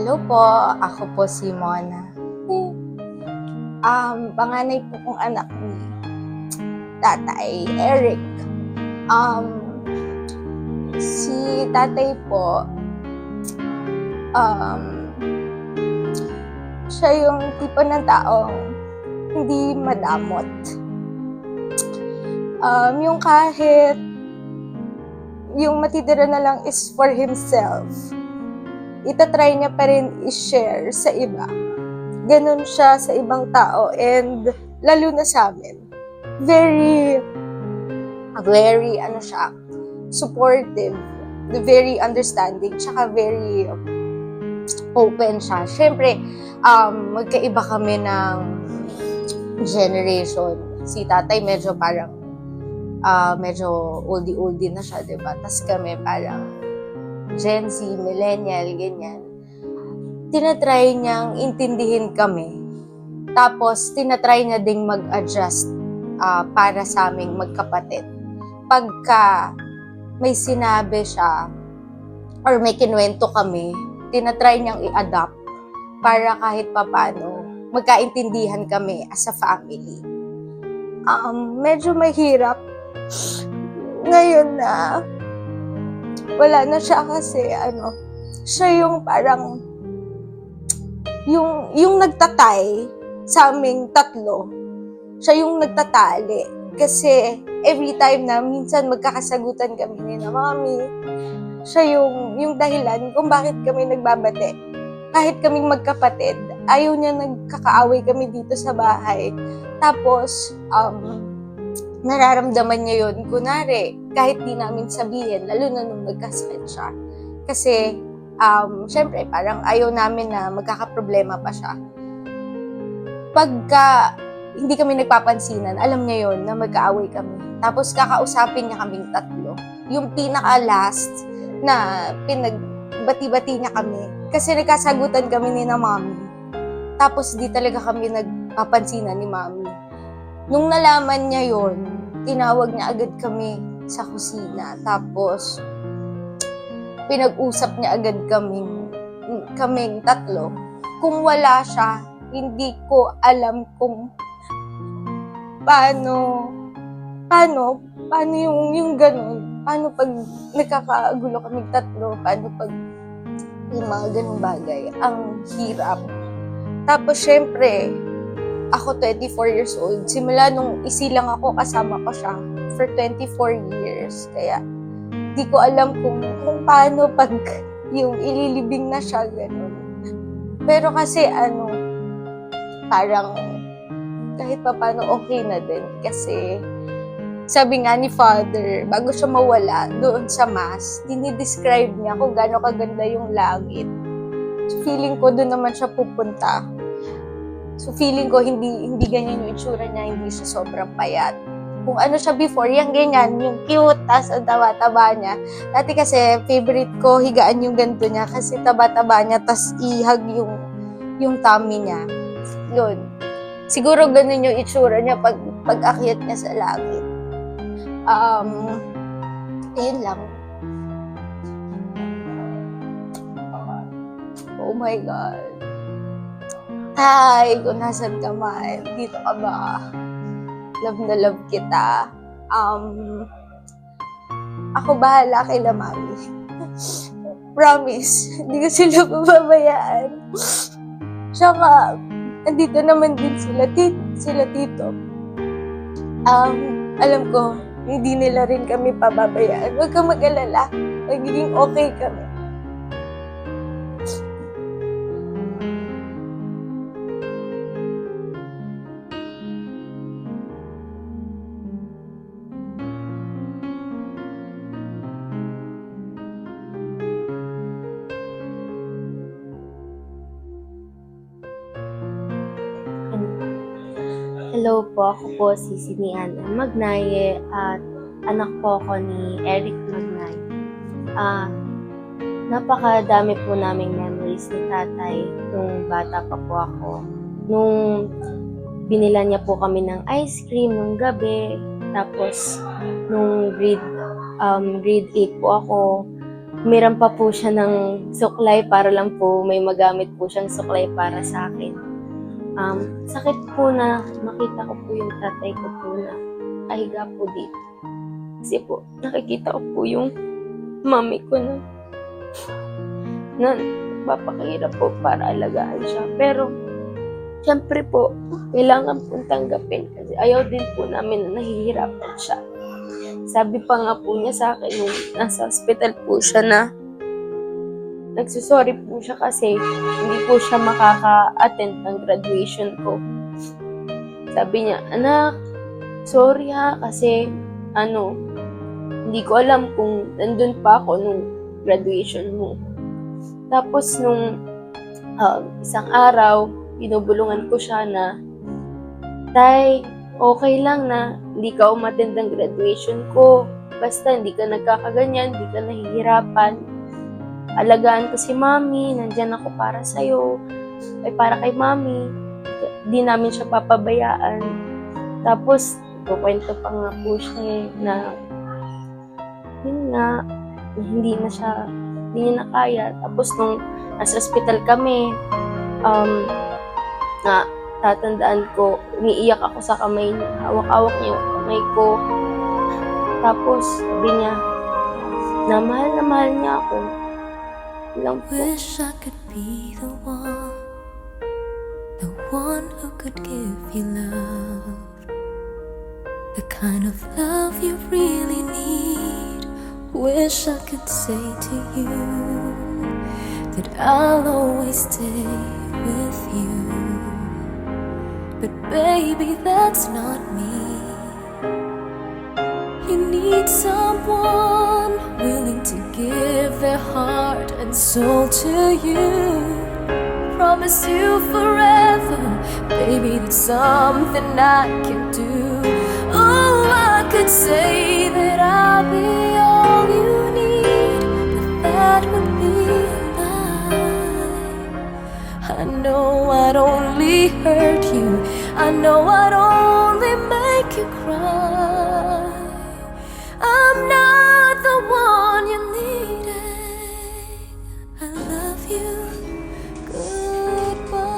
Hello po, ako po si Mona. Panganay po kong anak ni Tatay Eric. Si Tatay po, siya yung tipo ng taong hindi madamot. Yung kahit yung matitira na lang is for himself, itatry niya pa rin i-share sa iba. Ganun siya sa ibang tao and lalo na sa amin. Very supportive, very understanding, tsaka very open siya. Siyempre, magkaiba kami ng generation. Si tatay medyo parang medyo oldie na siya, diba? Tas kami parang Gen Z, millennial, ganyan. Tinatry niyang intindihin kami. Tapos, tinatry niya ding mag-adjust para sa aming magkapatid. Pagka may sinabi siya or may kinuwento kami, tinatry niyang i-adapt para kahit papano magkaintindihan kami as a family. Medyo mahirap ngayon na wala na siya kasi siya yung parang yung nagtatay sa aming tatlo. Siya yung nagtatali kasi every time na minsan magkakasagutan kami ni na mami, siya yung dahilan kung bakit kami nagbabate. Kahit kaming magkapatid, ayaw niya nagkakaaway kami dito sa bahay. Tapos, nararamdaman niya yun, kunwari, kahit di namin sabihin, lalo na nung nagkasakit siya. Kasi, syempre, parang ayaw namin na magkakaproblema pa siya. Pagka hindi kami nagpapansinan, alam niya yun na magkaaway kami. Tapos, kakausapin niya kaming tatlo. Yung pinaka-last na pinagbati-bati niya kami. Kasi nagkasagutan kami ni na mami. Tapos, di talaga kami nagpapansinan ni mami. Nung nalaman niya yon, tinawag niya agad kami sa kusina. Tapos, pinag-usap niya agad kaming tatlo. Kung wala siya, hindi ko alam kung paano yung ganun. Paano pag nagkakagulo kaming tatlo, paano pag yung mga ganung bagay. Ang hirap. Tapos, syempre, ako 24 years old. Simula nung isilang ako, kasama ko siya for 24 years. Kaya, di ko alam kung paano pag yung ililibing na siya, gano'n. Pero kasi, parang kahit pa paano okay na din. Kasi, sabi nga ni Father, bago siya mawala doon sa Mass, dinidescribe niya kung gaano kaganda yung langit. So, feeling ko doon naman siya pupunta. So, feeling ko hindi ganyan yung itsura niya, hindi siya sobrang payat. Kung ano siya before, yung ganyan, yung cute, tas ang taba-taba niya. Dati kasi, favorite ko, higaan yung ganito niya, kasi taba-taba niya, tas ihag yung tummy niya. Yun. Siguro ganun yung itsura niya pag-akyat niya sa langit. Ayun lang. Oh my God. Hi, kung nasan ka man, dito ka ba? Love na love kita. Ako bahala kay la mami. Promise, hindi ko sila pababayaan. Saka, andito naman din sila tito. Alam ko, hindi nila rin kami pababayaan. Huwag kang mag-alala. Magiging okay kami. Hello po, ako po si Siniana Magnaye at anak po ako ni Eric Magnaye. Napakadami po naming memories ni tatay nung bata pa po ako. Nung binila niya po kami ng ice cream nung gabi, tapos nung grade 8 po ako, Umiram pa po siya ng suklay para lang po may magamit po siyang suklay para sa akin. Sakit po na makita ko po yung tatay ko po na kahiga po dito. Kasi po, nakikita ko po yung mami ko na papakahirap po para alagaan siya. Pero, syempre po, kailangan po tanggapin kasi ayaw din po namin na nahihirapan siya. Sabi pa nga po niya sa akin nung nasa hospital po siya na nagsusorry po siya kasi hindi po siya makaka-attend ng graduation ko. Sabi niya, anak, sorry ha kasi hindi ko alam kung nandun pa ako nung graduation mo. Tapos nung isang araw, binubulungan ko siya na, Tay, okay lang na hindi ka umattend ng graduation ko. Basta hindi ka nagkakaganyan, hindi ka nahihirapan. Alagaan ko si Mami, nandyan ako para sa'yo. Ay para kay Mami. Di namin siya papabayaan. Tapos, kukwento pa nga po siya na yun nga, hindi niya na kaya. Tapos nung nasa hospital kami, tatandaan ko, umiiyak ako sa kamay niya. Hawak-hawak niya yung kamay ko. Tapos, sabi niya, na mahal niya ako. Lang po. Wish I could be the one who could give you love. The kind of love you really need. Wish I could say to you that I'll always stay with you. But baby, that's not me. You need someone willing to give their heart and soul to you. Promise you forever, baby, that's something I can do. Oh, I could say that I'll be all you need, but that would be a lie. I know I'd only hurt you, I know I'd only make you cry. I'm not the one you needed. I love you. Goodbye.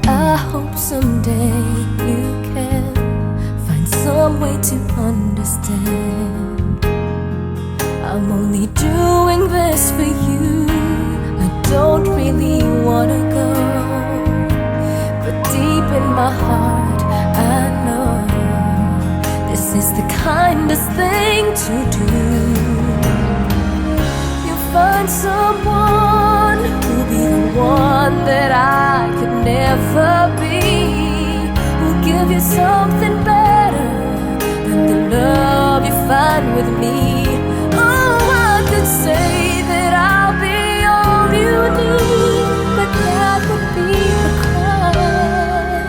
I hope someday you can find some way to understand. I'm only doing this for you. I don't really wanna go, but deep in my heart I know this is the kindest thing to do. You'll find someone who'll be the one that I could never be, who'll give you something better than the love you find with me. Oh, I could say that I'll be all you need, but that would be a crime.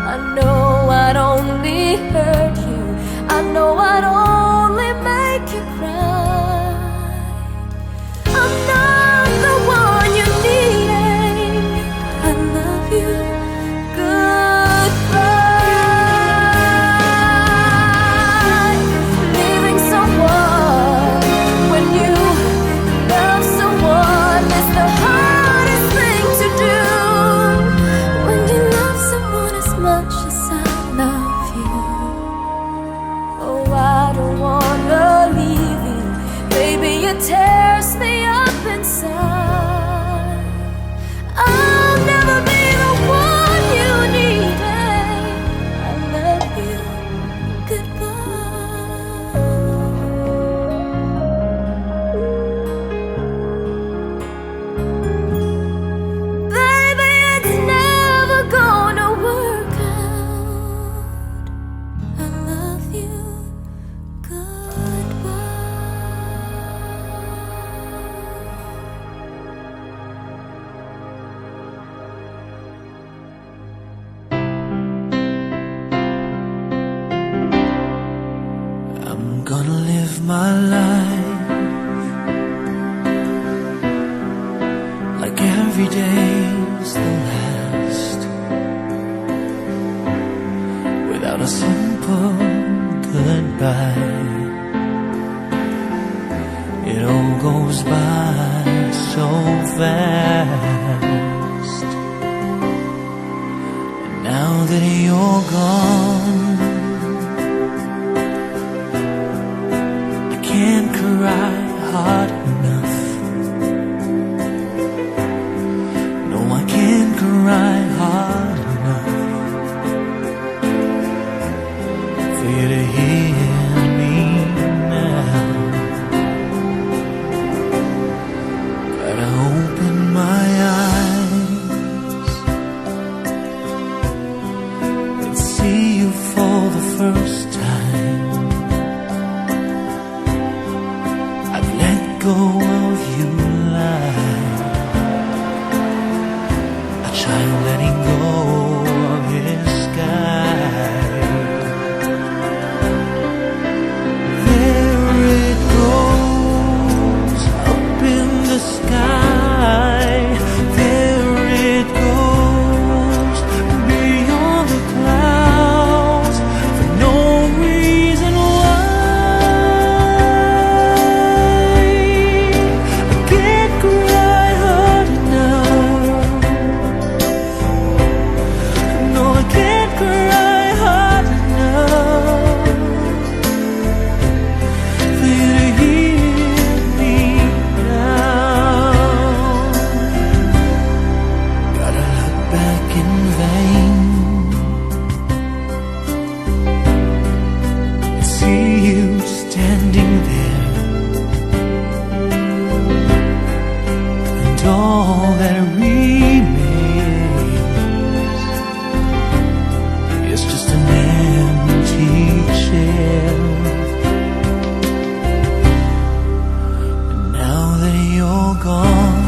I know I'd only hurt you, I know I'd only make you cry. I'm not the one you needed. I love you. Goodbye. Leaving someone when you love someone is the hardest thing to do. When you love someone as much as I love you. Oh, I don't wanna leave you, baby, it tears me up inside. I'll never be the one you needed. I love you. Goodbye. Baby, it's never gonna work out. I love you. Goodbye. I'm gonna live my life like every day's the last. simple goodbye. It all goes by so fast. And now that you're gone, I can't cry hard enough. No, I can't cry hard enough for you to hear me now. Gotta open my eyes and see you for the first time. I've let go of you lie. I try letting go of his sky. There it goes, up in the sky. There it goes, beyond the clouds, for no reason why. I can't cry hard enough. No, I can't cry hard enough for you to hear me now. Gotta look back in vain and see you standing there, and all that remains is just an empty chair. And now that you're gone,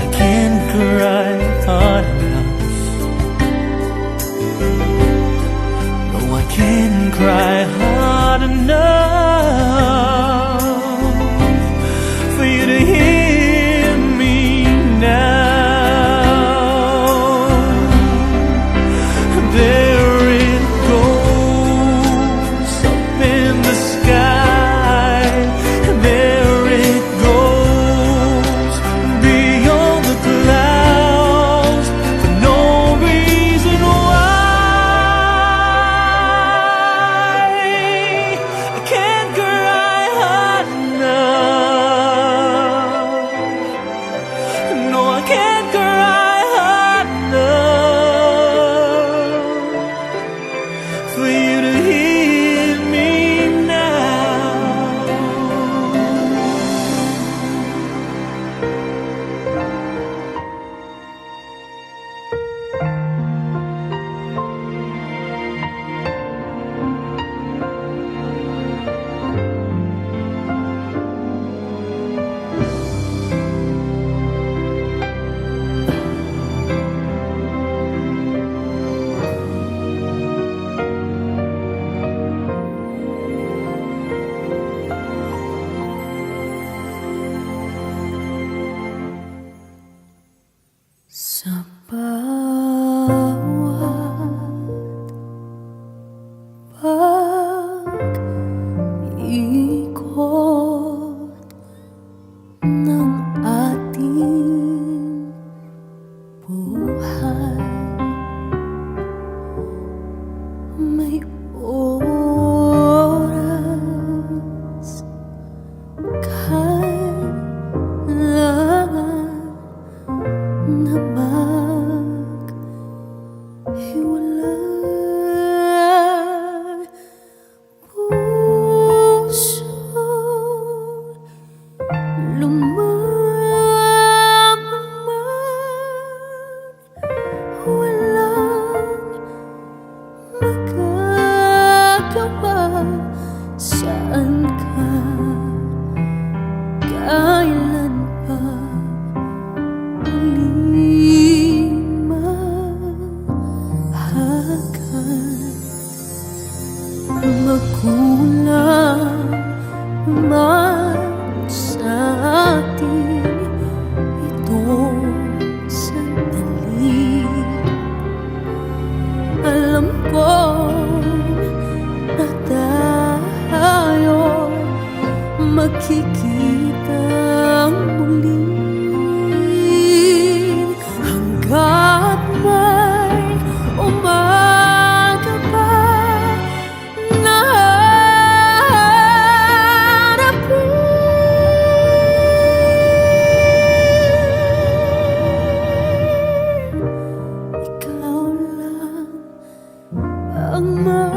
I can't cry hard enough. No, I can't cry hard enough for you to hear me now. There it goes, up in the sky. There it goes, beyond the clouds, for no reason why. I can't cry hard enough. No, I can't cry hard enough for you to hear me now. Sa bawat pag-ikot ng ating buhay, may oras kailangan na maghiwalay. Puso lumamang, walang magagawa. Saan ka, kailan pa muli mahahagan? Magkulang man sa atin itong sandali, ang